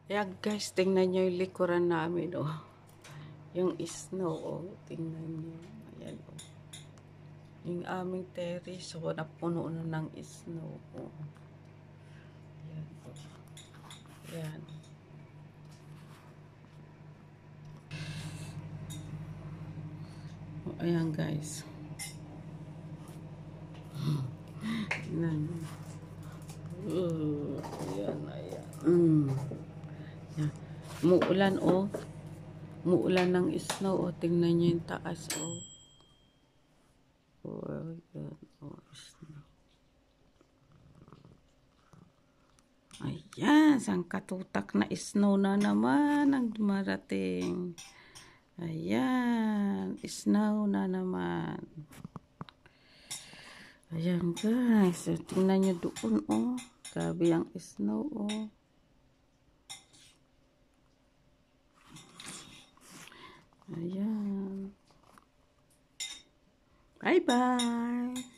Ayan guys, tingnan nyo yung likuran namin, oh. Yung snow, oh. Tingnan nyo. Ayan, oh. Yung aming terrace, oh, napuno na ng snow, oh. Ayan, oh. Ayan. Oh, ayan guys. Tingnan nyo. Ayan, ayan. Ayan. Muulan, oh. Muulan ng snow, oh. Tingnan nyo yung taas, oh. Oh, ayan, oh, snow. Ayan, sangkatutak na snow na naman ang dumarating. Ayan, snow na naman. Ayan guys, tingnan nyo doon, oh. Grabe ang snow, oh. Ayan. Bye-bye.